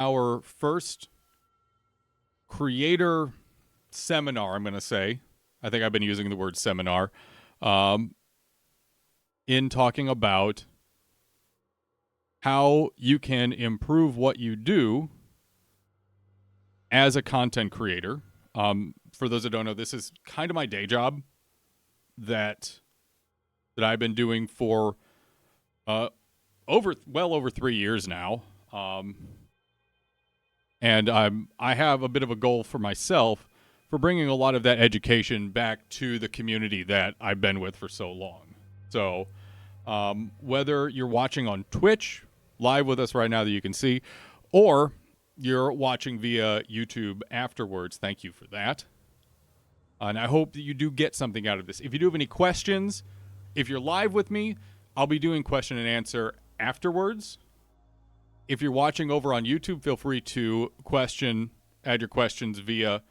our first creator seminar, I'm going to say. I think I've been using the word seminar in talking about how you can improve what you do as a content creator. For those that don't know, this is kind of my day job that I've been doing for over 3 years now. And I have a bit of a goal for myself for bringing a lot of that education back to the community that I've been with for so long. So whether you're watching on Twitch live with us right now that you can see, or you're watching via YouTube afterwards, thank you for that. And I hope that you do get something out of this. If you do have any questions, if you're live with me, I'll be doing question and answer afterwards. If you're watching over on YouTube, feel free to add your questions via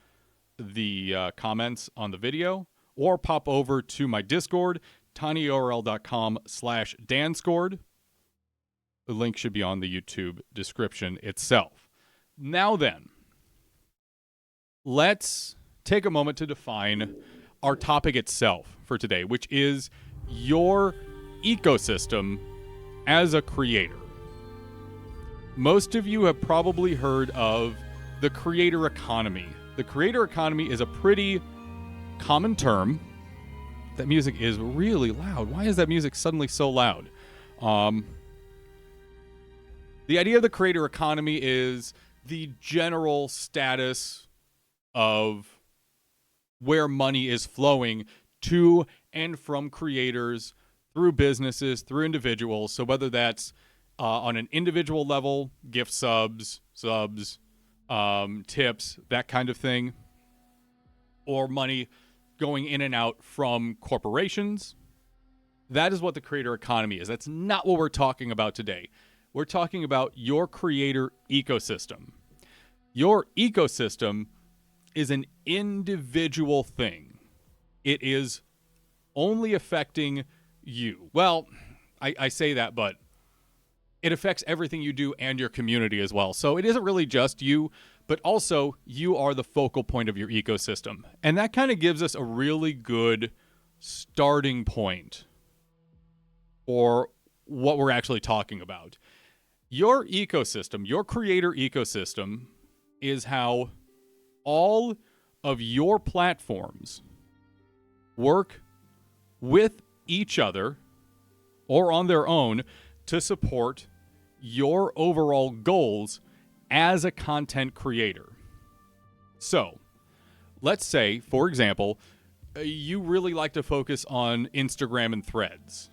the comments on the video, or pop over to my Discord, tinyurl.com/danscord. The link should be on the YouTube description itself. Now then, let's take a moment to define our topic itself for today, which is your ecosystem as a creator. Most of you have probably heard of the creator economy. The creator economy is a pretty common term. That music is really loud. Why is that music suddenly so loud? The idea of the creator economy is the general status of where money is flowing to and from creators through businesses, through individuals. So whether that's on an individual level, gift subs, tips, that kind of thing, or money going in and out from corporations. That is what the creator economy is. That's not what we're talking about today. We're talking about your creator ecosystem. Your ecosystem is an individual thing. It is only affecting you. Well, I say that, but it affects everything you do and your community as well. So it isn't really just you, but also you are the focal point of your ecosystem. And that kind of gives us a really good starting point for what we're actually talking about. Your ecosystem, your creator ecosystem, is how all of your platforms work with each other or on their own to support your overall goals as a content creator. So, let's say, for example, you really like to focus on Instagram and Threads.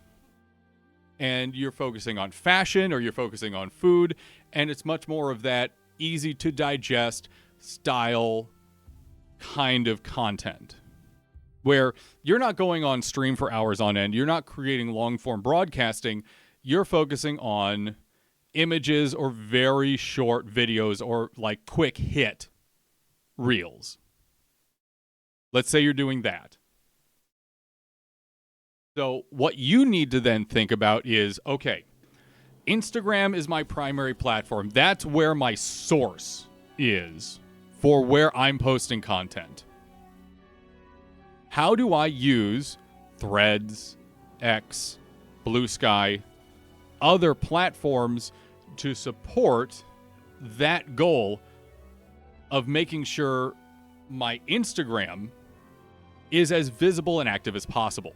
And you're focusing on fashion or you're focusing on food, and it's much more of that easy to digest style kind of content where you're not going on stream for hours on end. You're not creating long form broadcasting. You're focusing on images or very short videos or like quick hit reels. Let's say you're doing that. So what you need to then think about is, okay, Instagram is my primary platform. That's where my source is for where I'm posting content. How do I use Threads, X, Blue Sky, other platforms to support that goal of making sure my Instagram is as visible and active as possible?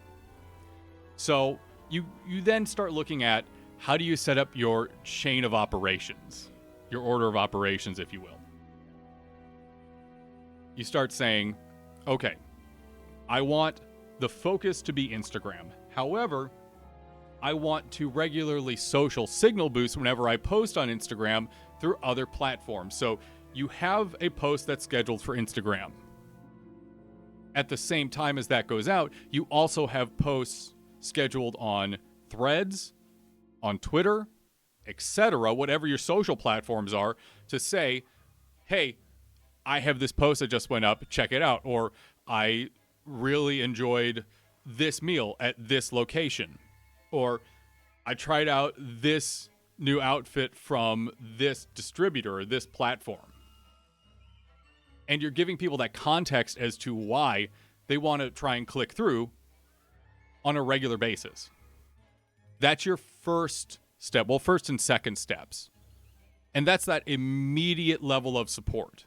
So you then start looking at how do you set up your chain of operations, your order of operations, if you will. You start saying, okay, I want the focus to be Instagram. However, I want to regularly social signal boost whenever I post on Instagram through other platforms. So you have a post that's scheduled for Instagram. At the same time as that goes out, you also have posts scheduled on Threads, on Twitter, etc., whatever your social platforms are, to say, hey, I have this post that just went up, check it out. Or I really enjoyed this meal at this location. Or I tried out this new outfit from this distributor or this platform. And you're giving people that context as to why they want to try and click through on a regular basis. That's your first step. Well, first and second steps. And that's that immediate level of support.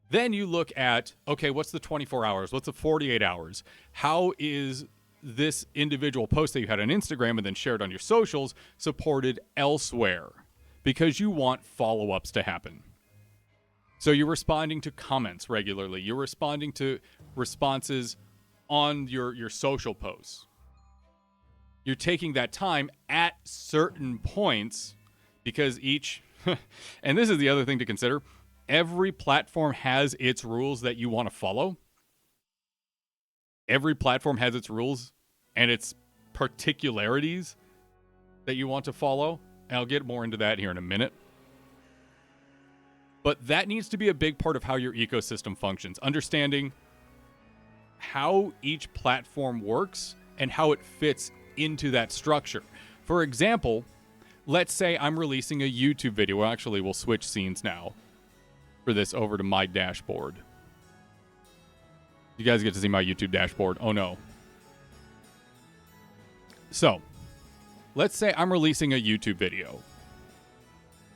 Then you look at, okay, what's the 24 hours? What's the 48 hours? How is this individual post that you had on Instagram and then shared on your socials supported elsewhere? Because you want follow-ups to happen. So you're responding to comments regularly. You're responding to responses on your social posts. You're taking that time at certain points because each, and this is the other thing to consider, every platform has its rules that you want to follow. Every platform has its rules and its particularities that you want to follow. And I'll get more into that here in a minute. But that needs to be a big part of how your ecosystem functions. Understanding how each platform works and how it fits into that structure. For example, let's say I'm releasing a YouTube video. Well, actually, we'll switch scenes now for this over to my dashboard. You guys get to see my YouTube dashboard. Oh, no. So, let's say I'm releasing a YouTube video.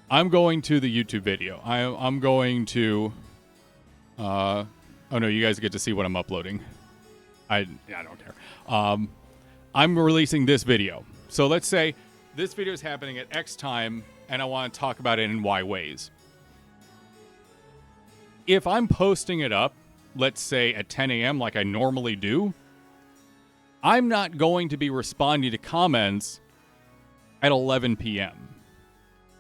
I'm going to the YouTube video. I'm going to... oh, no, you guys get to see what I'm uploading. I don't care. I'm releasing this video. So let's say this video is happening at X time, and I want to talk about it in Y ways. If I'm posting it up, let's say at 10 a.m. like I normally do, I'm not going to be responding to comments at 11 p.m.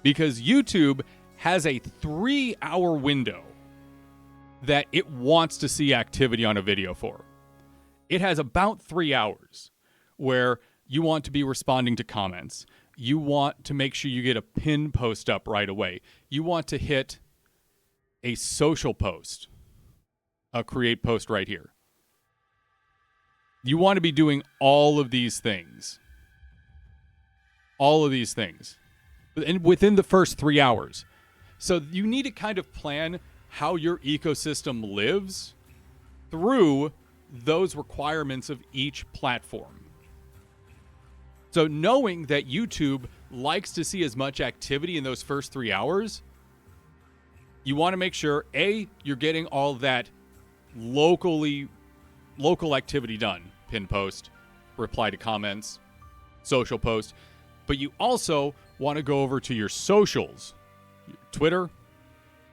because YouTube has a 3-hour window that it wants to see activity on a video for. It has about 3 hours where you want to be responding to comments. You want to make sure you get a pin post up right away. You want to hit a social post, a create post right here. You want to be doing all of these things. All of these things. And within the first 3 hours. So you need to kind of plan how your ecosystem lives through those requirements of each platform. So knowing that YouTube likes to see as much activity in those first 3 hours, you want to make sure, A, you're getting all that local activity done. Pin post, reply to comments, social post. But you also want to go over to your socials, your Twitter,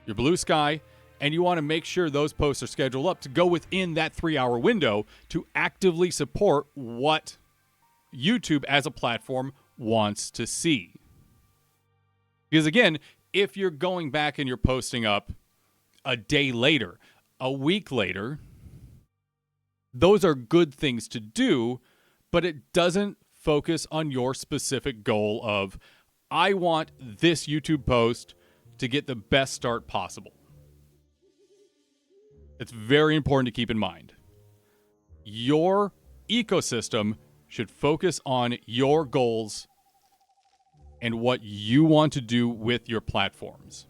your Blue Sky, and you want to make sure those posts are scheduled up to go within that 3-hour window to actively support what YouTube as a platform wants to see. Because again, if you're going back and you're posting up a day later, a week later, those are good things to do, but it doesn't focus on your specific goal of, I want this YouTube post to get the best start possible. It's very important to keep in mind. Your ecosystem should focus on your goals and what you want to do with your platforms.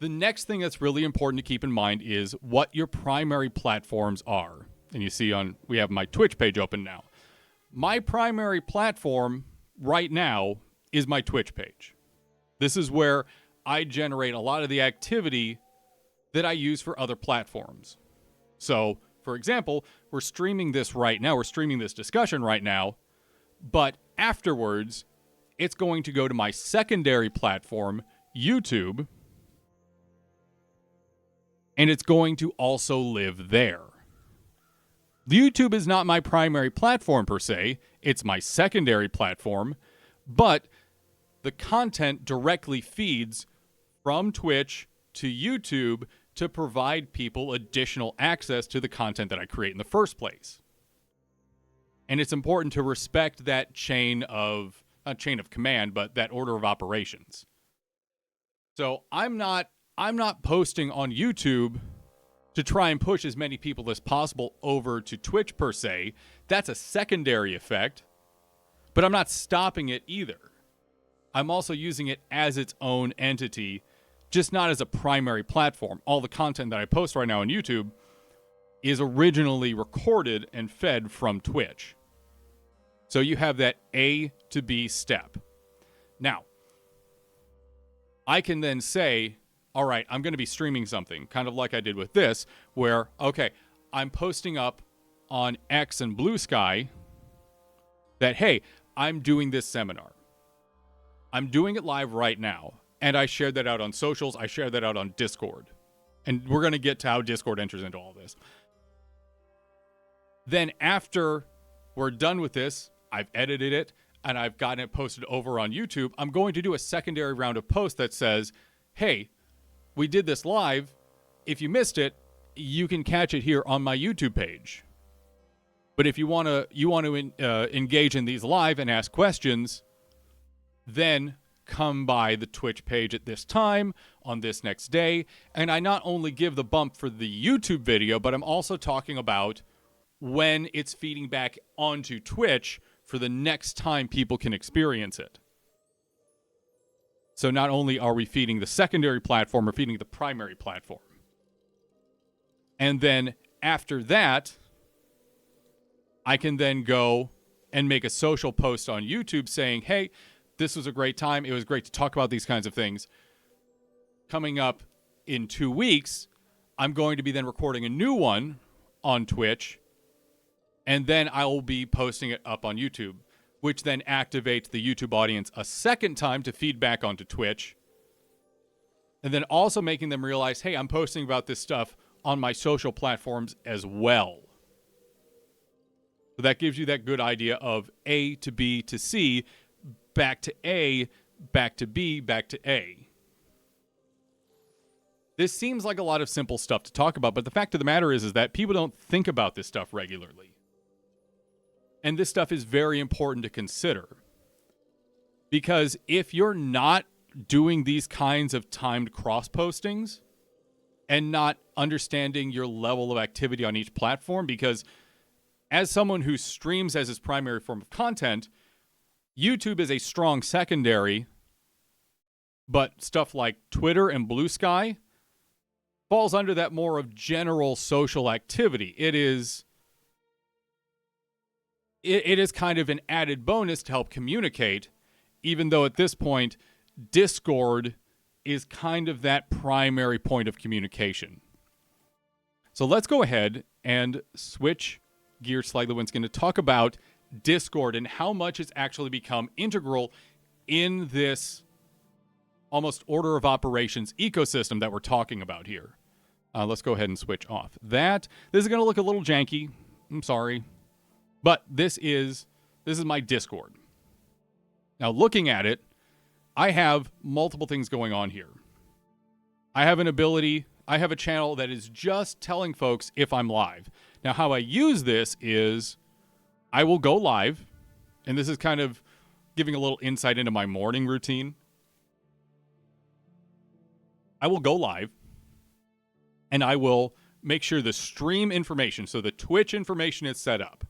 The next thing that's really important to keep in mind is what your primary platforms are. And you see we have my Twitch page open now. My primary platform right now is my Twitch page. This is where I generate a lot of the activity that I use for other platforms. So, for example, we're streaming this right now. We're streaming this discussion right now. But afterwards, it's going to go to my secondary platform, YouTube. And it's going to also live there. YouTube is not my primary platform per se. It's my secondary platform. But the content directly feeds from Twitch to YouTube to provide people additional access to the content that I create in the first place. And it's important to respect that not chain of command, but that order of operations. So I'm not posting on YouTube to try and push as many people as possible over to Twitch per se. That's a secondary effect. But I'm not stopping it either. I'm also using it as its own entity, just not as a primary platform. All the content that I post right now on YouTube is originally recorded and fed from Twitch. So you have that A to B step. Now, I can then say, all right, I'm going to be streaming something, kind of like I did with this, where, okay, I'm posting up on X and Blue Sky that, hey, I'm doing this seminar. I'm doing it live right now. And I shared that out on socials. I shared that out on Discord. And we're going to get to how Discord enters into all this. Then after we're done with this, I've edited it, and I've gotten it posted over on YouTube. I'm going to do a secondary round of posts that says, hey, we did this live. If you missed it, you can catch it here on my YouTube page. But if you want to engage in these live and ask questions, then come by the Twitch page at this time on this next day. And I not only give the bump for the YouTube video, but I'm also talking about when it's feeding back onto Twitch for the next time people can experience it. So not only are we feeding the secondary platform, we're feeding the primary platform. And then after that, I can then go and make a social post on YouTube saying, hey, this was a great time. It was great to talk about these kinds of things. Coming up in 2 weeks, I'm going to be then recording a new one on Twitch, and then I will be posting it up on YouTube, which then activates the YouTube audience a second time to feed back onto Twitch, and then also making them realize, hey, I'm posting about this stuff on my social platforms as well. So that gives you that good idea of A to B to C, back to A, back to B, back to A. This seems like a lot of simple stuff to talk about, but the fact of the matter is that people don't think about this stuff regularly. And this stuff is very important to consider. Because if you're not doing these kinds of timed cross-postings and not understanding your level of activity on each platform, because as someone who streams as his primary form of content, YouTube is a strong secondary, but stuff like Twitter and Blue Sky falls under that more of general social activity. It is kind of an added bonus to help communicate, even though at this point, Discord is kind of that primary point of communication. So let's go ahead and switch gears slightly. We're going to talk about Discord and how much it's actually become integral in this almost order of operations ecosystem that we're talking about here. Let's go ahead and switch off that. This is going to look a little janky. I'm sorry. But this is my Discord. Now, looking at it, I have multiple things going on here. I have a channel that is just telling folks if I'm live. Now, how I use this is I will go live, and this is kind of giving a little insight into my morning routine. I will go live, and I will make sure the stream information, so the Twitch information is set up.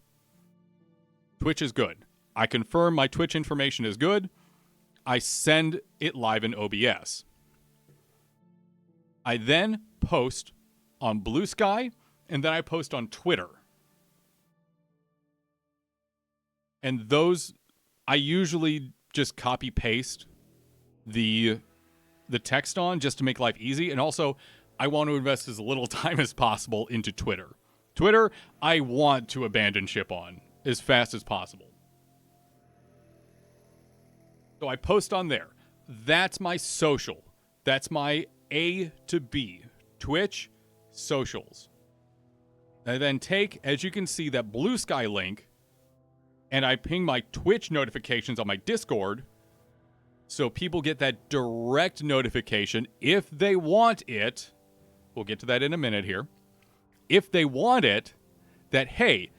Twitch is good. I confirm my Twitch information is good. I send it live in OBS. I then post on Blue Sky, and then I post on Twitter. And those, I usually just copy paste the text on just to make life easy. And also, I want to invest as little time as possible into Twitter. Twitter, I want to abandon ship on as fast as possible. So I post on there. That's my social. That's my A to B. Twitch, socials. I then take, as you can see, that Blue Sky link, and I ping my Twitch notifications on my Discord, so people get that direct notification if they want it. We'll get to that in a minute here. If they want it, that, hey,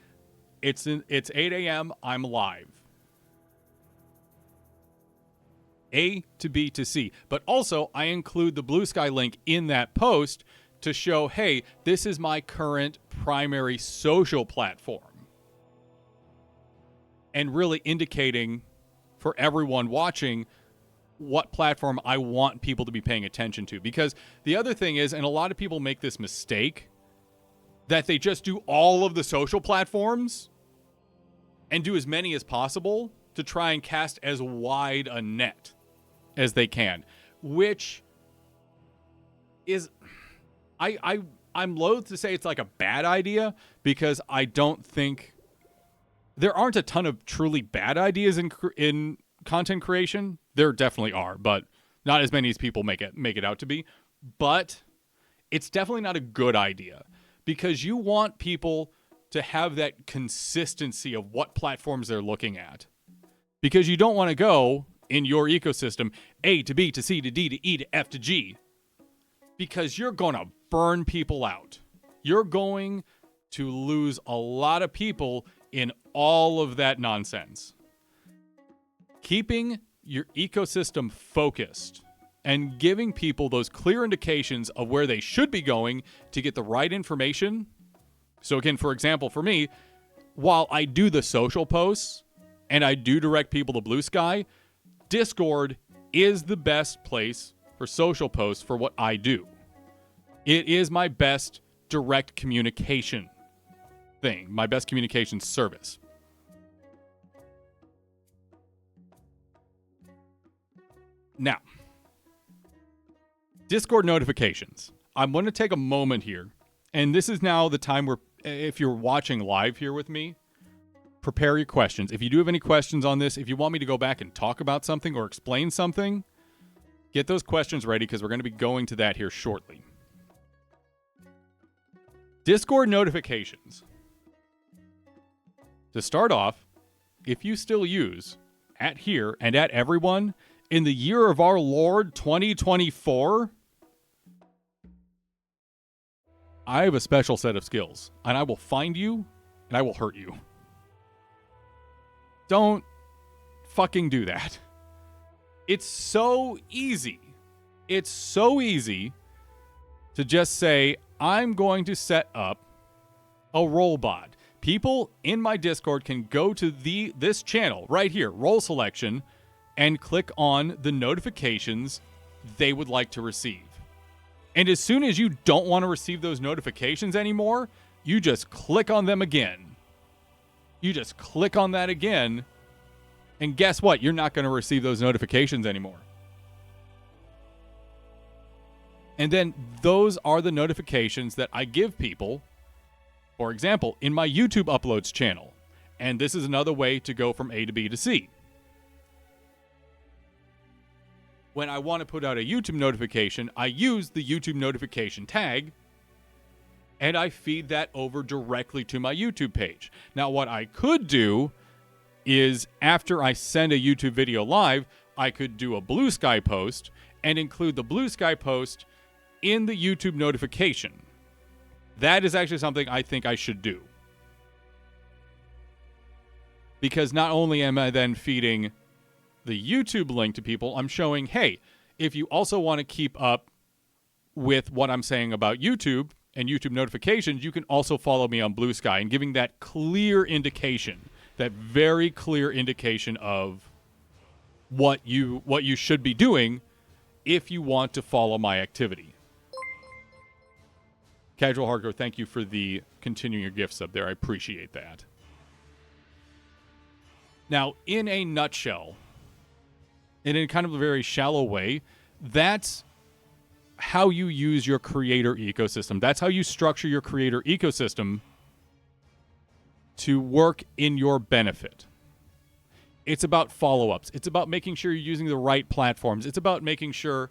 it's 8 a.m., I'm live. A to B to C. But also, I include the Blue Sky link in that post to show, hey, this is my current primary social platform. and really indicating for everyone watching what platform I want people to be paying attention to. Because the other thing is, and a lot of people make this mistake, that they just do all of the social platforms and do as many as possible to try and cast as wide a net as they can, which is, I'm loath to say it's like a bad idea, because I don't think there aren't a ton of truly bad ideas in content creation. There definitely are, but not as many as people make it out to be. But it's definitely not a good idea, because you want people to have that consistency of what platforms they're looking at. Because you don't want to go in your ecosystem A to B to C to D to E to F to G, because you're going to burn people out. You're going to lose a lot of people in all of that nonsense. Keeping your ecosystem focused and giving people those clear indications of where they should be going to get the right information. So again, for example, for me, while I do the social posts and I do direct people to Blue Sky, Discord is the best place for social posts for what I do. It is my best direct communication thing, my best communication service. Now, Discord notifications. I'm going to take a moment here, and this is now the time where, if you're watching live here with me, prepare your questions. If you do have any questions on this, if you want me to go back and talk about something or explain something, get those questions ready, because we're going to be going to that here shortly. Discord notifications. To start off, if you still use @here and @everyone in the year of our Lord 2024, I have a special set of skills, and I will find you and I will hurt you. Don't fucking do that. It's so easy. It's so easy to just say, I'm going to set up a role bot. People in my Discord can go to this channel right here, role selection, and click on the notifications they would like to receive. And as soon as you don't want to receive those notifications anymore, you just click on them again. You just click on that again, and guess what? You're not going to receive those notifications anymore. And then those are the notifications that I give people, for example, in my YouTube uploads channel. And this is another way to go from A to B to C. When I want to put out a YouTube notification, I use the YouTube notification tag, and I feed that over directly to my YouTube page. Now, what I could do is, after I send a YouTube video live, I could do a Blue Sky post and include the Blue Sky post in the YouTube notification. That is actually something I think I should do. Because not only am I then feeding the YouTube link to people, I'm showing, hey, if you also want to keep up with what I'm saying about YouTube and YouTube notifications, you can also follow me on Blue Sky, and giving that clear indication, that very clear indication of what you should be doing if you want to follow my activity. Casual Hardcore, thank you for the continuing your gift sub there. I appreciate that. Now, in a nutshell, and in kind of a very shallow way, that's how you use your creator ecosystem. That's how you structure your creator ecosystem to work in your benefit. It's about follow-ups. It's about making sure you're using the right platforms. It's about making sure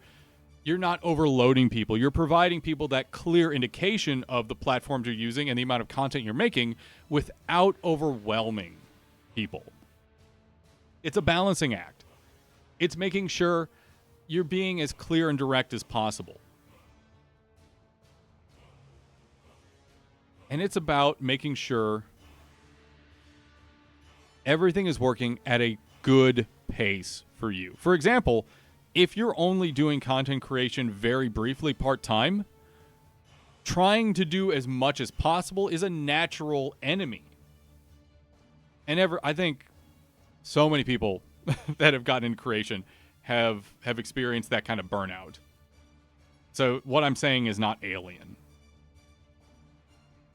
you're not overloading people. You're providing people that clear indication of the platforms you're using and the amount of content you're making without overwhelming people. It's a balancing act. It's making sure you're being as clear and direct as possible. And it's about making sure everything is working at a good pace for you. For example, if you're only doing content creation very briefly part-time, trying to do as much as possible is a natural enemy. And I think So many people that have gotten into creation have experienced that kind of burnout. So what I'm saying is not alien.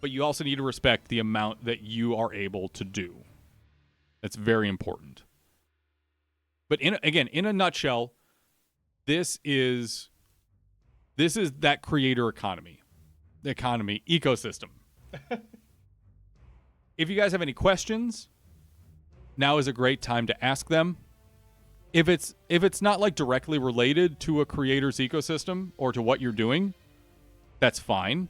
But you also need to respect the amount that you are able to do. That's very important. But in a nutshell, this is that creator economy, the ecosystem. If you guys have any questions, now is a great time to ask them. If it's not like directly related to a creator's ecosystem or to what you're doing, that's fine.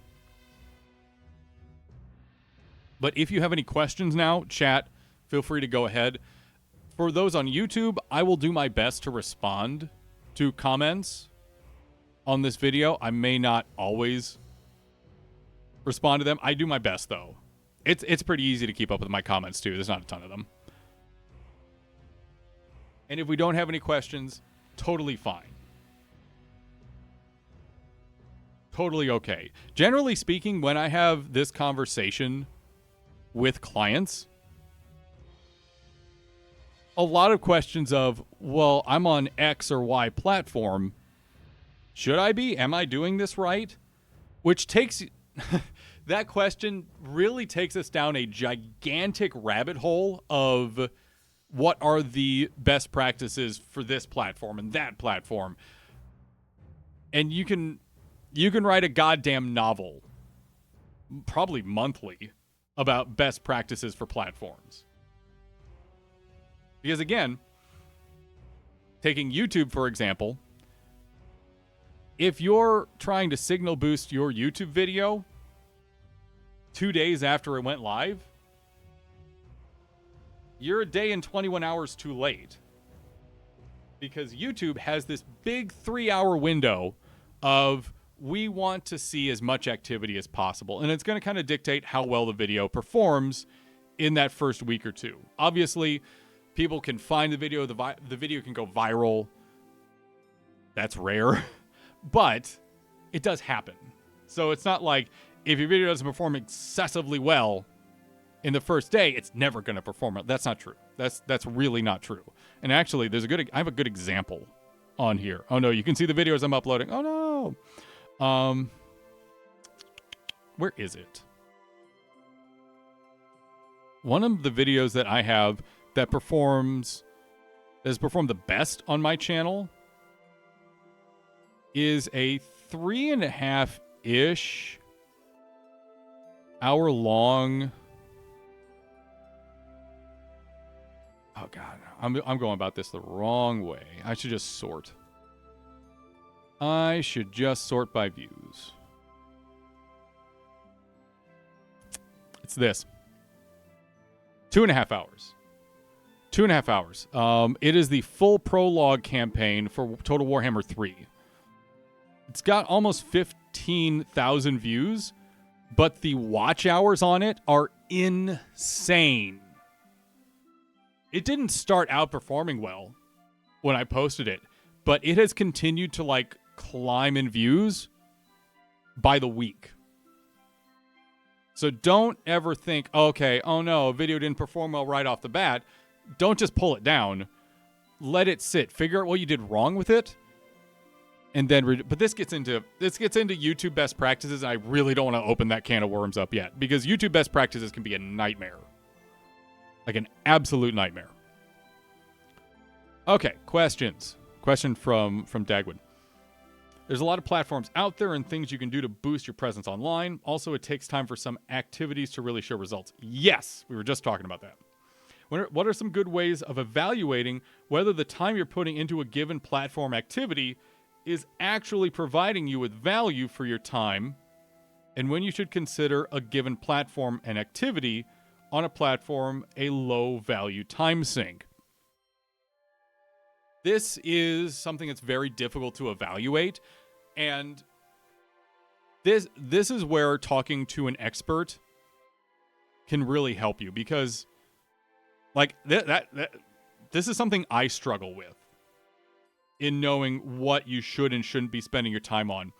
But if you have any questions now, chat, feel free to go ahead. For those on YouTube, I will do my best to respond to comments on this video. I may not always respond to them. I do my best, though. It's pretty easy to keep up with my comments, too. There's not a ton of them. And if we don't have any questions, totally fine. Totally okay. Generally speaking, when I have this conversation with clients, a lot of questions of, well, I'm on X or Y platform. Should I be? Am I doing this right? Which takes... that question really takes us down a gigantic rabbit hole of what are the best practices for this platform and that platform. And you can write a goddamn novel, probably monthly, about best practices for platforms. Because again, taking YouTube, for example, if you're trying to signal boost your YouTube video 2 days after it went live, you're a day and 21 hours too late. Because YouTube has this big 3-hour window of we want to see as much activity as possible. And it's going to kind of dictate how well the video performs in that first week or two. Obviously, people can find the video. The video can go viral. That's rare. But it does happen. So it's not like if your video doesn't perform excessively well in the first day, it's never going to perform. That's not true. That's really not true. And actually, I have a good example on here. Oh no, you can see the videos I'm uploading. Oh no. Where is it? One of the videos that I have that has performed the best on my channel is a 3.5-ish hour long. Oh God, I'm going about this the wrong way. I should just sort. I should just sort by views. It's this. 2.5 hours. 2.5 hours. It is the full prologue campaign for Total Warhammer 3. It's got almost 15,000 views, but the watch hours on it are insane. It didn't start out performing well when I posted it, but it has continued to climb in views by the week. So don't ever think, okay, oh no, a video didn't perform well right off the bat. Don't just pull it down. Let it sit. Figure out what you did wrong with it. And then, but this gets into YouTube best practices. I really don't want to open that can of worms up yet because YouTube best practices can be a nightmare. Like an absolute nightmare. Okay, questions. Question from Dagwood. There's a lot of platforms out there and things you can do to boost your presence online. Also, it takes time for some activities to really show results. Yes, we were just talking about that. What are some good ways of evaluating whether the time you're putting into a given platform activity is actually providing you with value for your time, and when you should consider a given platform and activity on a platform a low-value time sink? This is something that's very difficult to evaluate, and this is where talking to an expert can really help you, because this is something I struggle with in knowing what you should and shouldn't be spending your time on.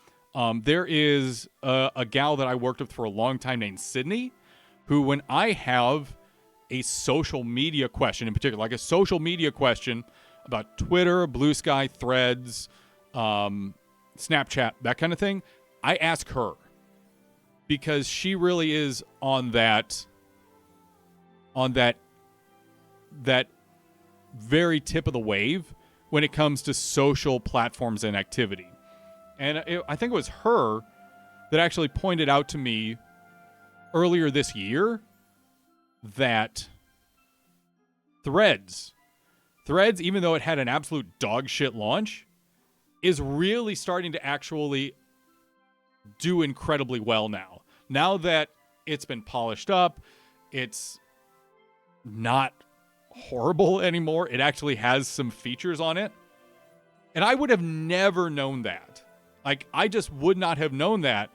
There is a gal that I worked with for a long time named Sydney, who when I have a social media question in particular, like a social media question about Twitter, Blue Sky, Threads, Snapchat, that kind of thing, I ask her because she really is on that very tip of the wave when it comes to social platforms and activity. And I think it was her that actually pointed out to me earlier this year that Threads, even though it had an absolute dog shit launch, is really starting to actually do incredibly well now. Now that it's been polished up, it's not horrible anymore. It actually has some features on it. And I would have never known that. Like, I just would not have known that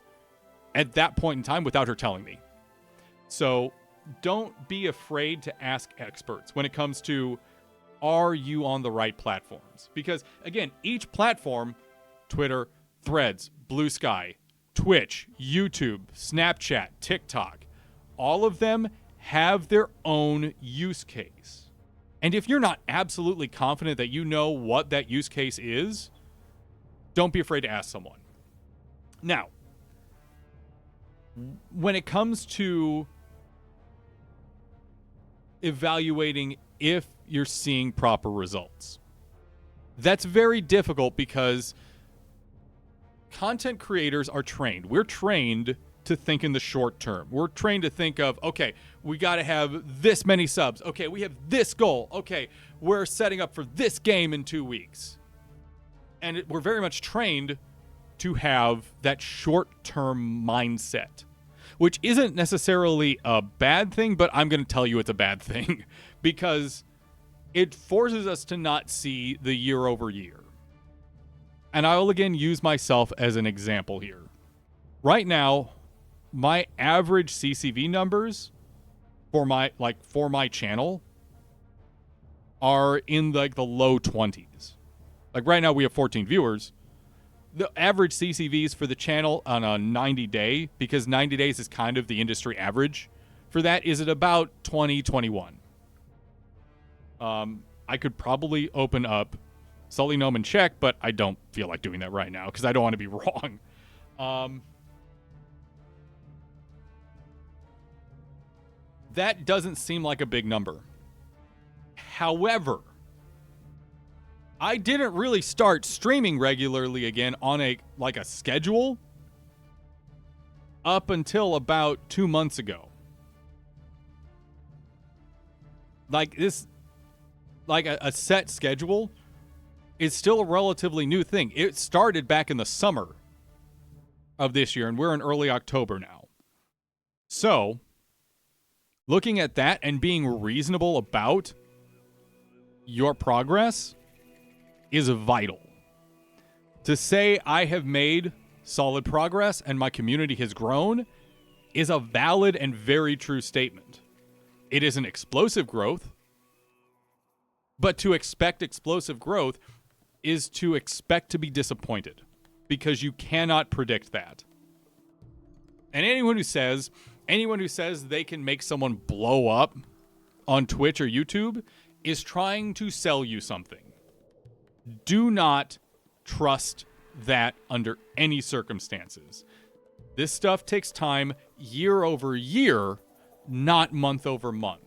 at that point in time without her telling me. So don't be afraid to ask experts when it comes to, are you on the right platforms? Because, again, each platform, Twitter, Threads, Blue Sky, Twitch, YouTube, Snapchat, TikTok, all of them have their own use case. And if you're not absolutely confident that you know what that use case is, don't be afraid to ask someone. Now, when it comes to evaluating if you're seeing proper results, that's very difficult because content creators are trained. We're trained to think in the short term. We're trained to think of, okay, we got to have this many subs. Okay, we have this goal. Okay, we're setting up for this game in 2 weeks. And we're very much trained to have that short-term mindset, which isn't necessarily a bad thing, but I'm going to tell you it's a bad thing because it forces us to not see the year over year. And I will again use myself as an example here. Right now, my average CCV numbers for my channel are in the low 20s. Like right now we have 14 viewers. The average CCVs for the channel on a 90-day, because 90 days is kind of the industry average for that, is at about 20, 21. I could probably open up Sully Gnome and check, but I don't feel like doing that right now because I don't want to be wrong. That doesn't seem like a big number. However, I didn't really start streaming regularly again on a schedule up until about 2 months ago. A set schedule is still a relatively new thing. It started back in the summer of this year, and we're in early October now. So, looking at that and being reasonable about your progress is vital. To say I have made solid progress and my community has grown is a valid and very true statement. It is an explosive growth, but to expect explosive growth is to expect to be disappointed because you cannot predict that. And anyone who says they can make someone blow up on Twitch or YouTube is trying to sell you something. Do not trust that under any circumstances. This stuff takes time year over year, not month over month.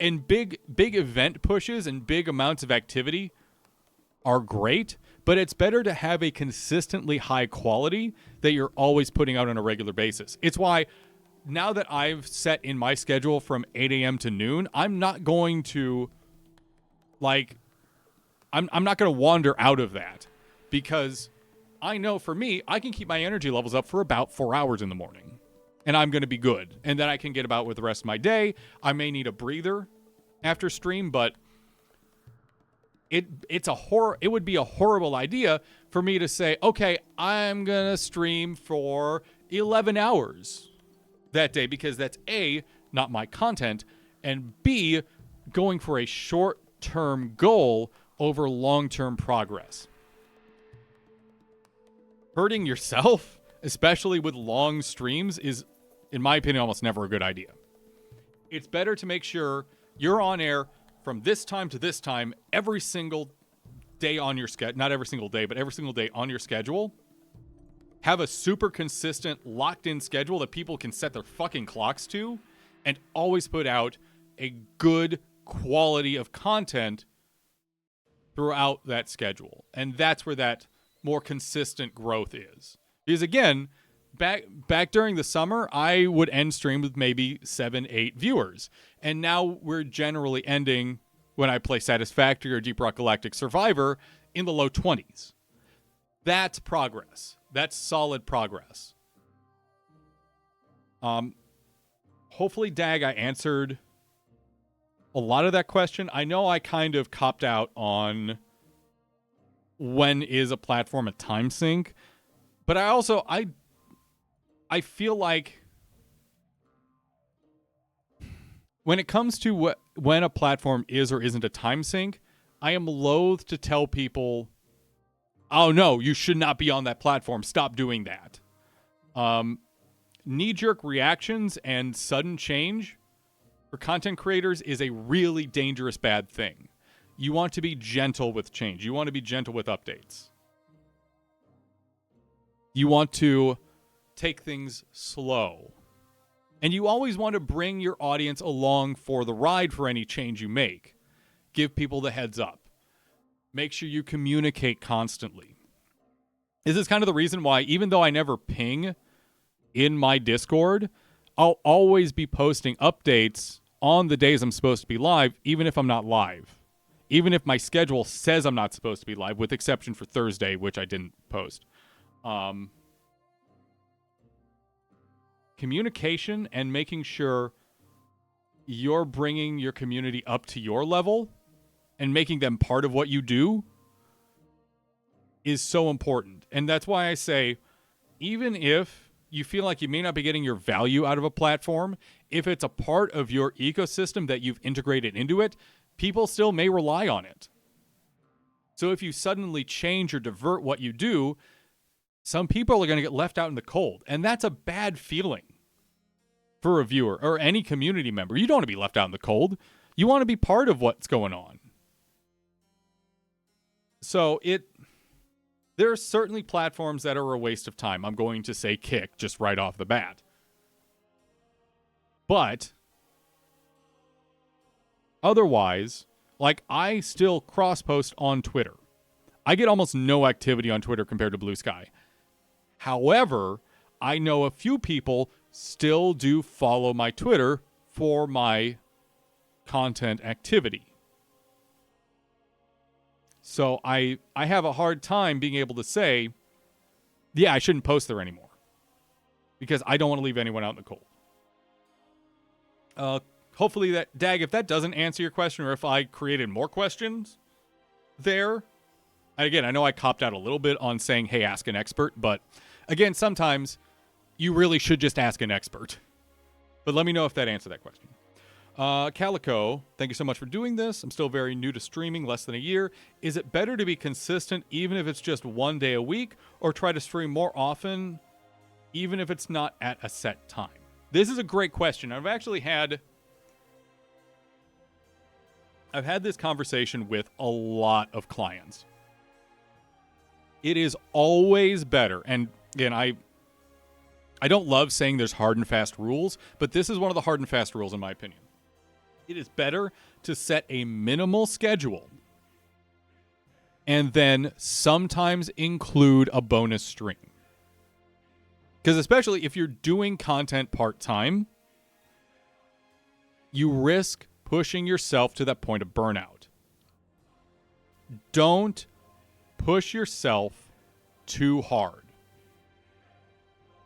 And big event pushes and big amounts of activity are great, but it's better to have a consistently high quality that you're always putting out on a regular basis. It's why now that I've set in my schedule from 8 a.m. to noon, I'm not going to I'm not going to wander out of that because I know for me, I can keep my energy levels up for about 4 hours in the morning and I'm going to be good. And then I can get about with the rest of my day. I may need a breather after stream, but it would be a horrible idea for me to say, okay, I'm going to stream for 11 hours that day because that's A, not my content, and B, going for a short-term goal over long-term progress. Hurting yourself, especially with long streams, is, in my opinion, almost never a good idea. It's better to make sure you're on air from this time to this time every single day on your schedule. Not every single day, but every single day on your schedule. Have a super consistent, locked-in schedule that people can set their fucking clocks to, and always put out a good quality of content throughout that schedule. And that's where that more consistent growth is. Because again, back during the summer, I would end stream with maybe 7-8 viewers. And now we're generally ending, when I play Satisfactory or Deep Rock Galactic Survivor, in the low 20s. That's progress. That's solid progress. Hopefully, Dag, I answered a lot of that question. I know I kind of copped out on when is a platform a time sink, but I feel like when it comes to when a platform is or isn't a time sink, I am loath to tell people, oh no, you should not be on that platform. Stop doing that. Knee-jerk reactions and sudden change for content creators is a really dangerous bad thing. You want to be gentle with change. You want to be gentle with updates. You want to take things slow. And you always want to bring your audience along for the ride for any change you make. Give people the heads up. Make sure you communicate constantly. This is kind of the reason why, even though I never ping in my Discord, I'll always be posting updates on the days I'm supposed to be live, even if I'm not live. Even if my schedule says I'm not supposed to be live, with exception for Thursday, which I didn't post. Communication and making sure you're bringing your community up to your level and making them part of what you do is so important. And that's why I say, even if you feel like you may not be getting your value out of a platform, if it's a part of your ecosystem that you've integrated into it, people still may rely on it. So if you suddenly change or divert what you do, some people are going to get left out in the cold. And that's a bad feeling for a viewer or any community member. You don't want to be left out in the cold. You want to be part of what's going on. So there are certainly platforms that are a waste of time. I'm going to say Kick just right off the bat. But otherwise, like, I still cross-post on Twitter. I get almost no activity on Twitter compared to Blue Sky. However, I know a few people still do follow my Twitter for my content activity. So I have a hard time being able to say, yeah, I shouldn't post there anymore, because I don't want to leave anyone out in the cold. Hopefully that, Dag, if that doesn't answer your question, or if I created more questions there, again, I know I copped out a little bit on saying, hey, ask an expert, but again, sometimes you really should just ask an expert. But let me know if that answered that question. Calico, thank you so much for doing this. I'm still very new to streaming, less than a year. Is it better to be consistent even if it's just one day a week, or try to stream more often even if it's not at a set time? This is a great question. I've had this conversation with a lot of clients. It is always better, and again, I don't love saying there's hard and fast rules, but this is one of the hard and fast rules in my opinion. It is better to set a minimal schedule and then sometimes include a bonus stream. Because especially if you're doing content part-time, you risk pushing yourself to that point of burnout. Don't push yourself too hard.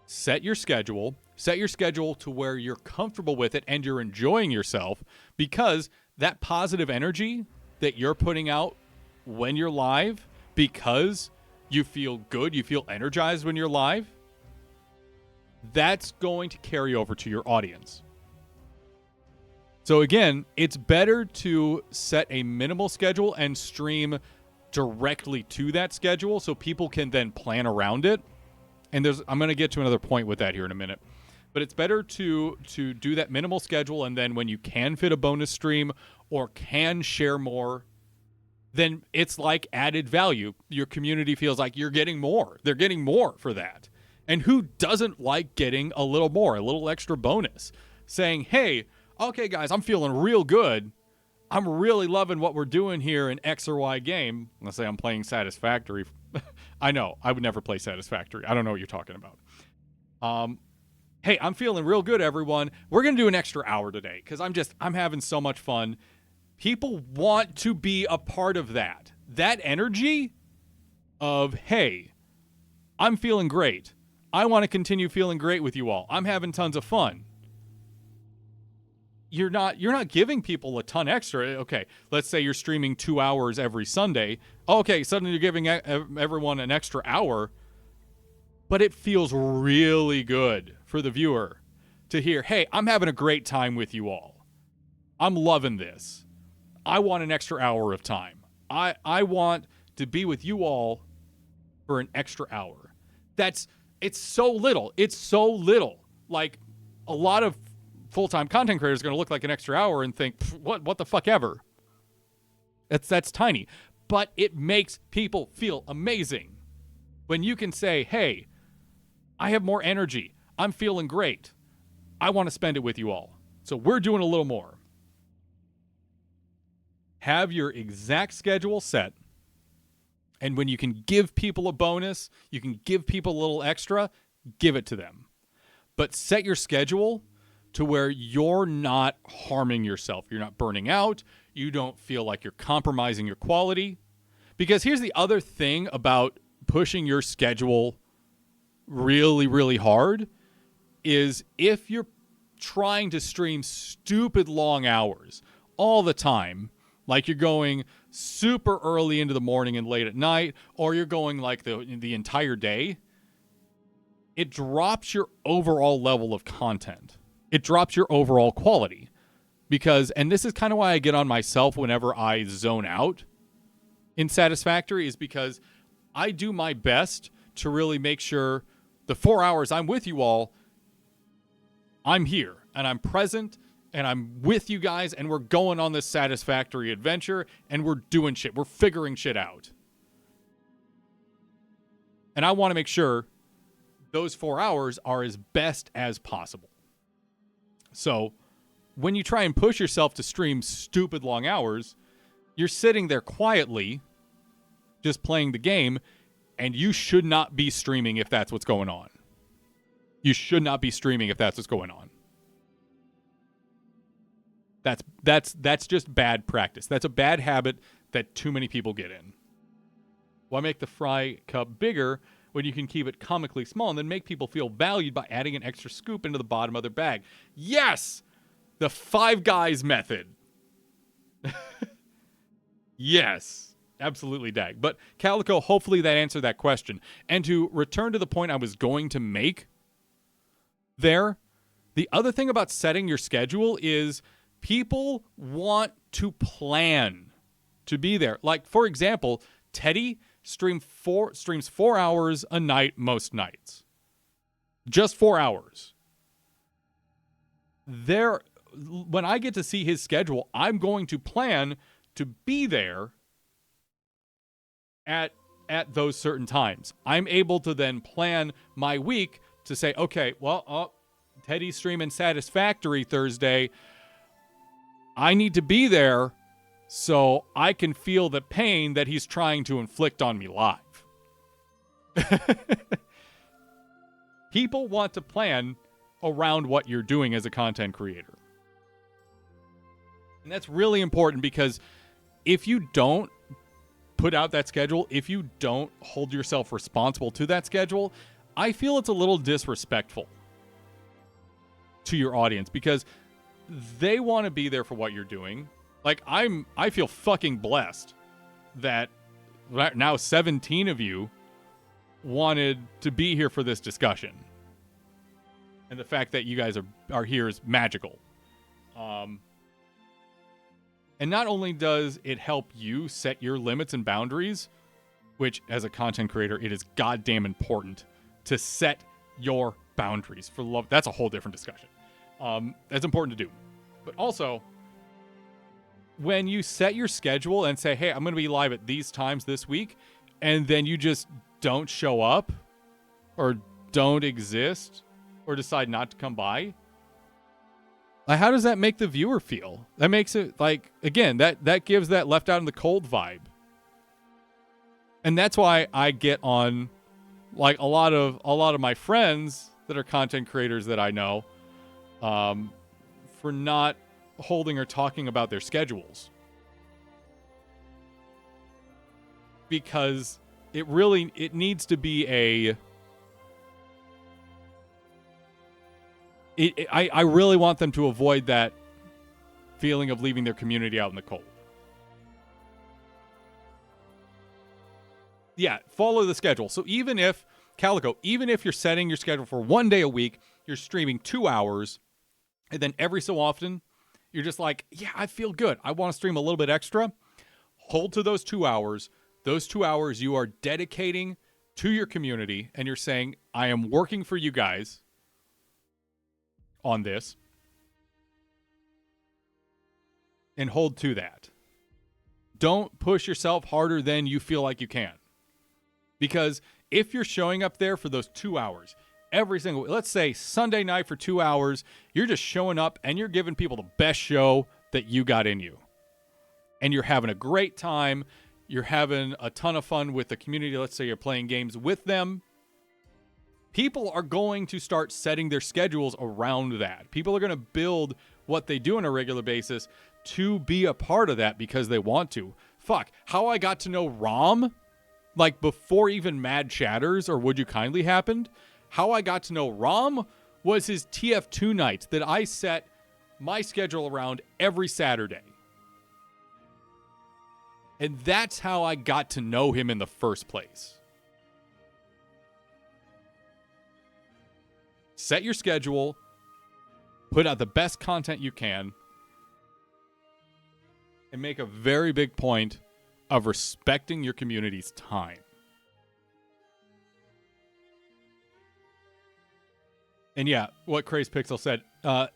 Set your schedule to where you're comfortable with it and you're enjoying yourself, because that positive energy that you're putting out when you're live, because you feel good, you feel energized when you're live, that's going to carry over to your audience. So again, it's better to set a minimal schedule and stream directly to that schedule so people can then plan around it. And I'm going to get to another point with that here in a minute. But it's better to do that minimal schedule, and then when you can fit a bonus stream or can share more, then it's like added value. Your community feels like you're getting more. They're getting more for that. And who doesn't like getting a little more, a little extra bonus? Saying, hey, okay, guys, I'm feeling real good. I'm really loving what we're doing here in X or Y game. Let's say I'm playing Satisfactory. I know, I would never play Satisfactory. I don't know what you're talking about. Hey, I'm feeling real good, everyone. We're going to do an extra hour today because I'm having so much fun. People want to be a part of that. That energy of, hey, I'm feeling great. I want to continue feeling great with you all. I'm having tons of fun. You're not giving people a ton extra. Okay, let's say you're streaming 2 hours every Sunday. Okay, suddenly you're giving everyone an extra hour. But it feels really good for the viewer to hear, hey, I'm having a great time with you all. I'm loving this. I want an extra hour of time. I want to be with you all for an extra hour. It's so little. It's so little. Like, a lot of full-time content creators are going to look like an extra hour and think, what the fuck ever. That's tiny. But it makes people feel amazing. When you can say, hey, I have more energy. I'm feeling great. I want to spend it with you all. So we're doing a little more. Have your exact schedule set. And when you can give people a bonus, you can give people a little extra, give it to them. But set your schedule to where you're not harming yourself. You're not burning out. You don't feel like you're compromising your quality. Because here's the other thing about pushing your schedule really, really hard is if you're trying to stream stupid long hours all the time, like you're going super early into the morning and late at night, or you're going like the entire day, it drops your overall level of content. It drops your overall quality. Because, and this is kind of why I get on myself whenever I zone out in Satisfactory, is because I do my best to really make sure the 4 hours I'm with you all, I'm here and I'm present and I'm with you guys and we're going on this Satisfactory adventure and we're doing shit. We're figuring shit out. And I want to make sure those 4 hours are as best as possible. So when you try and push yourself to stream stupid long hours, you're sitting there quietly just playing the game. And you should not be streaming if that's what's going on. You should not be streaming if that's what's going on. That's just bad practice. That's a bad habit that too many people get in. Why make the fry cup bigger when you can keep it comically small and then make people feel valued by adding an extra scoop into the bottom of their bag? Yes! The Five Guys method. Yes. Absolutely, Dag. But Calico, hopefully that answered that question. And to return to the point I was going to make there, the other thing about setting your schedule is people want to plan to be there. Like, for example, Teddy streams 4 hours a night most nights. Just 4 hours. When I get to see his schedule, I'm going to plan to be there at those certain times. I'm able to then plan my week to say, okay, well, Teddy's streaming Satisfactory Thursday. I need to be there so I can feel the pain that he's trying to inflict on me live. People want to plan around what you're doing as a content creator. And that's really important because if you don't put out that schedule, if you don't hold yourself responsible to that schedule, I feel it's a little disrespectful to your audience because they want to be there for what you're doing. Like, I feel fucking blessed that now 17 of you wanted to be here for this discussion. And the fact that you guys are here is magical. And not only does it help you set your limits and boundaries, which as a content creator, it is goddamn important to set your boundaries for love. That's a whole different discussion. That's important to do. But also, when you set your schedule and say, hey, I'm going to be live at these times this week, and then you just don't show up or don't exist or decide not to come by, like, how does that make the viewer feel? That makes it, like, again, that gives that left out in the cold vibe. And that's why I get on, like, a lot of my friends that are content creators that I know, for not holding or talking about their schedules. Because it needs to be I really want them to avoid that feeling of leaving their community out in the cold. Yeah, follow the schedule. So even if you're setting your schedule for 1 day a week, you're streaming 2 hours, and then every so often, you're just like, yeah, I feel good. I want to stream a little bit extra. Hold to those 2 hours. Those 2 hours you are dedicating to your community, and you're saying, I am working for you guys on this. And hold to that. Don't push yourself harder than you feel like you can. Because if you're showing up there for those 2 hours, let's say Sunday night for 2 hours, you're just showing up and you're giving people the best show that you got in you. And you're having a great time. You're having a ton of fun with the community. Let's say you're playing games with them. People are going to start setting their schedules around that. People are going to build what they do on a regular basis to be a part of that because they want to. Fuck, how I got to know Rom, like before even Mad Chatters or Would You Kindly happened, how I got to know Rom was his TF2 nights that I set my schedule around every Saturday. And that's how I got to know him in the first place. Set your schedule, put out the best content you can, and make a very big point of respecting your community's time. And yeah, what Craze Pixel said,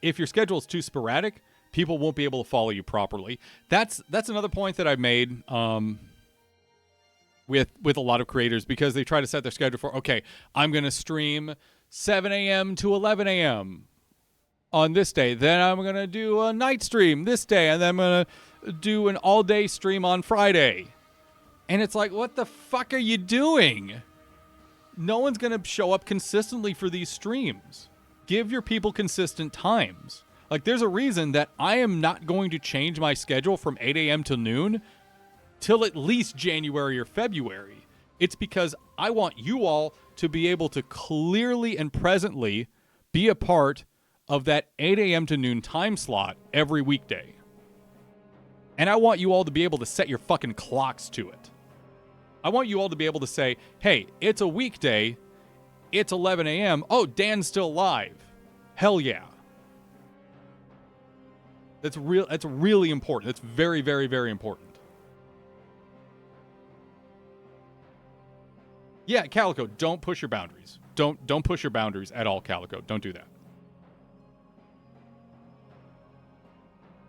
if your schedule is too sporadic, people won't be able to follow you properly. That's another point that I've made with a lot of creators, because they try to set their schedule for, okay, I'm going to stream 7 a.m. to 11 a.m. on this day. Then I'm going to do a night stream this day, and then I'm going to do an all-day stream on Friday. And it's like, what the fuck are you doing? No one's going to show up consistently for these streams. Give your people consistent times. Like, there's a reason that I am not going to change my schedule from 8 a.m. to noon till at least January or February. It's because I want you all to be able to clearly and presently be a part of that 8 a.m. to noon time slot every weekday. And I want you all to be able to set your fucking clocks to it. I want you all to be able to say, hey, it's a weekday, it's 11 a.m., oh, Dan's still live. Hell yeah. That's really important. That's very, very, very important. Yeah, Calico, don't push your boundaries. Don't push your boundaries at all, Calico. Don't do that.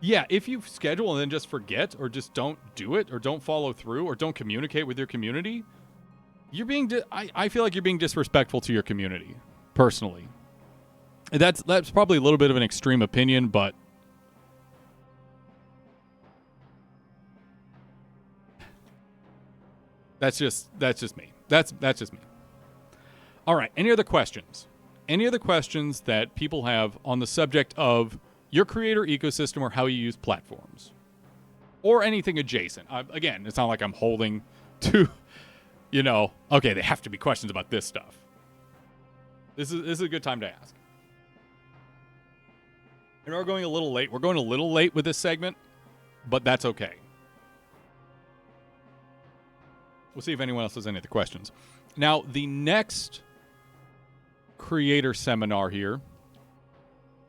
Yeah, if you schedule and then just forget or just don't do it or don't follow through or don't communicate with your community, you're being I feel like you're being disrespectful to your community, personally. That's probably a little bit of an extreme opinion, but that's just me. That's just me. All right, any other questions? Any other questions that people have on the subject of your creator ecosystem or how you use platforms? Or anything adjacent. Again, it's not like I'm holding to, okay, they have to be questions about this stuff. This is a good time to ask. And we're going a little late. We're going a little late with this segment, but that's okay. We'll see if anyone else has any other questions. Now, the next creator seminar here,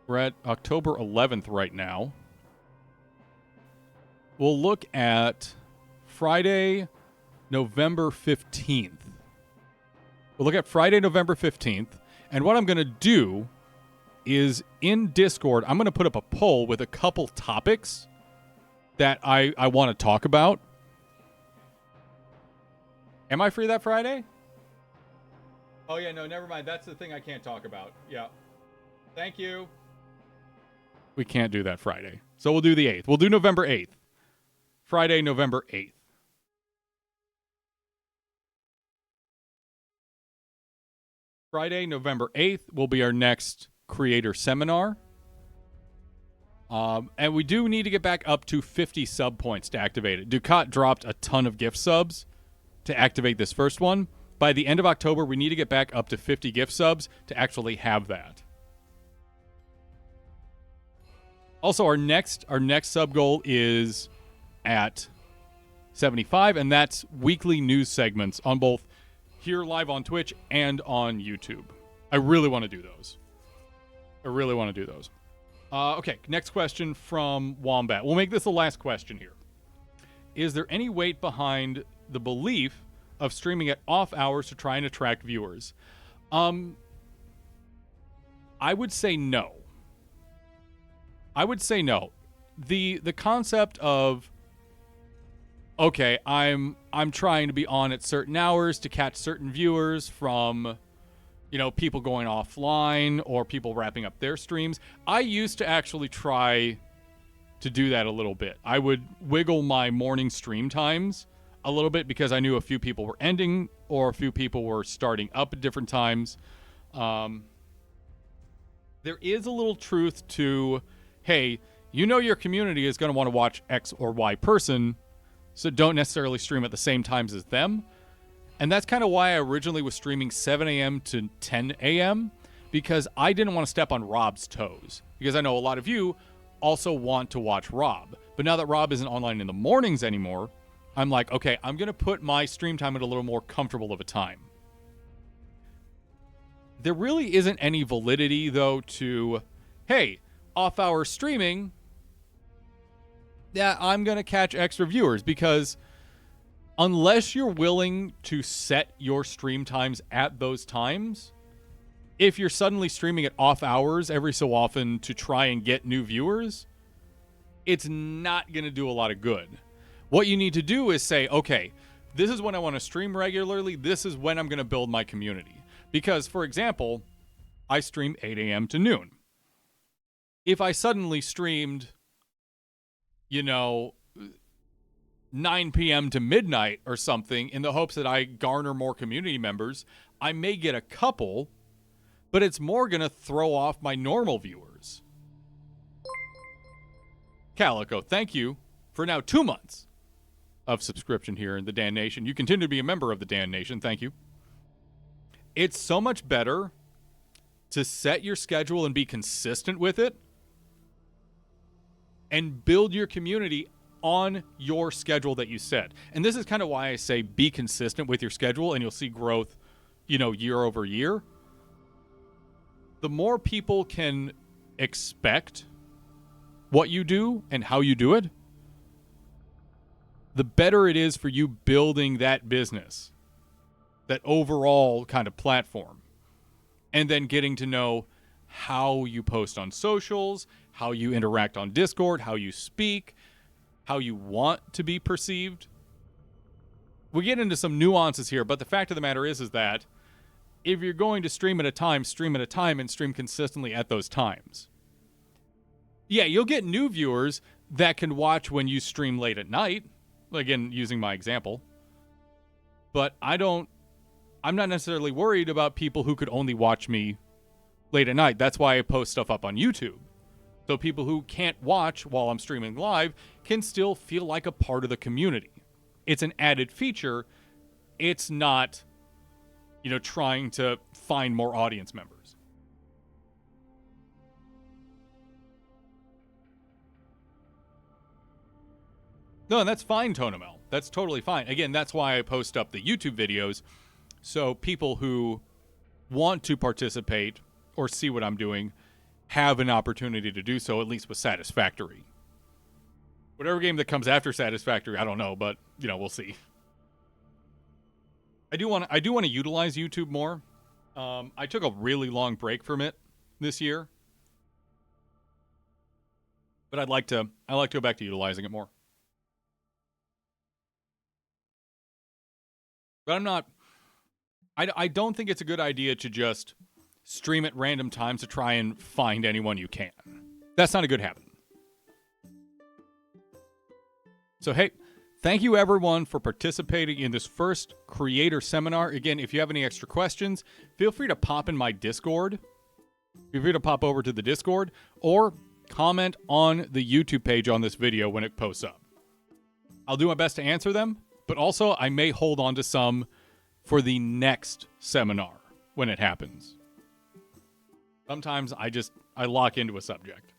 we're at October 11th right now. We'll look at Friday, November 15th. We'll look at Friday, November 15th, And what I'm going to do is in Discord, I'm going to put up a poll with a couple topics that I want to talk about. Am I free that Friday? Oh, yeah, no, never mind. That's the thing I can't talk about. Yeah. Thank you. We can't do that Friday. So we'll do the 8th. We'll do November 8th. Friday, November 8th. Friday, November 8th will be our next creator seminar. And we do need to get back up to 50 sub points to activate it. Ducat dropped a ton of gift subs to activate this first one. By the end of October, we need to get back up to 50 gift subs to actually have that. Also, our next sub goal is at 75, and that's weekly news segments on both here live on Twitch and on YouTube. I really want to do those. Okay, next question from Wombat. We'll make this the last question here. Is there any weight behind the belief of streaming at off hours to try and attract viewers? I would say no. The concept of, okay, I'm trying to be on at certain hours to catch certain viewers from, people going offline or people wrapping up their streams. I used to actually try to do that a little bit. I would wiggle my morning stream times a little bit because I knew a few people were ending or a few people were starting up at different times. There is a little truth to, hey, your community is going to want to watch X or Y person, so don't necessarily stream at the same times as them. And that's kind of why I originally was streaming 7 a.m. to 10 a.m. because I didn't want to step on Rob's toes. Because I know a lot of you also want to watch Rob. But now that Rob isn't online in the mornings anymore, I'm like, okay, I'm going to put my stream time at a little more comfortable of a time. There really isn't any validity, though, to, hey, off-hour streaming, yeah, I'm going to catch extra viewers, because unless you're willing to set your stream times at those times, if you're suddenly streaming at off hours every so often to try and get new viewers, it's not going to do a lot of good. What you need to do is say, okay, this is when I want to stream regularly. This is when I'm going to build my community. Because, for example, I stream 8 a.m. to noon. If I suddenly streamed, 9 p.m. to midnight or something in the hopes that I garner more community members, I may get a couple, but it's more going to throw off my normal viewers. Calico, thank you for now 2 months of subscription here in the Dan Nation. You continue to be a member of the Dan Nation. Thank you. It's so much better to set your schedule and be consistent with it and build your community on your schedule that you set. And this is kind of why I say be consistent with your schedule and you'll see growth, year over year. The more people can expect what you do and how you do it, the better it is for you building that business, that overall kind of platform, and then getting to know how you post on socials, how you interact on Discord, how you speak, how you want to be perceived. We get into some nuances here, but the fact of the matter is that if you're going to stream at a time and stream consistently at those times. Yeah, you'll get new viewers that can watch when you stream late at night, again, using my example. But I'm not necessarily worried about people who could only watch me late at night. That's why I post stuff up on YouTube. So people who can't watch while I'm streaming live can still feel like a part of the community. It's an added feature. It's not, trying to find more audience members. No, and that's fine, Tonemel. That's totally fine. Again, that's why I post up the YouTube videos, so people who want to participate or see what I'm doing have an opportunity to do so, at least with Satisfactory. Whatever game that comes after Satisfactory, I don't know, but we'll see. I do want to utilize YouTube more. I took a really long break from it this year, but I like to go back to utilizing it more. But I'm not. I don't think it's a good idea to just stream at random times to try and find anyone you can. That's not a good habit. So, hey, thank you everyone for participating in this first creator seminar. Again, if you have any extra questions, feel free to pop in my Discord. Feel free to pop over to the Discord or comment on the YouTube page on this video when it posts up. I'll do my best to answer them, but also I may hold on to some for the next seminar when it happens. Sometimes I lock into a subject.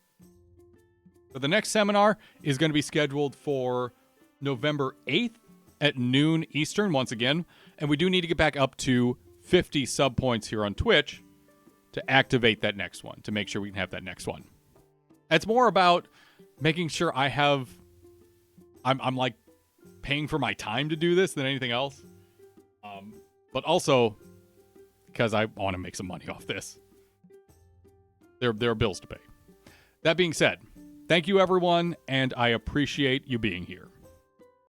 But the next seminar is going to be scheduled for November 8th at noon Eastern once again. And we do need to get back up to 50 sub points here on Twitch to activate that next one, to make sure we can have that next one. It's more about making sure I'm like paying for my time to do this than anything else. But also because I want to make some money off this. There are bills to pay. That being said, thank you everyone, and I appreciate you being here.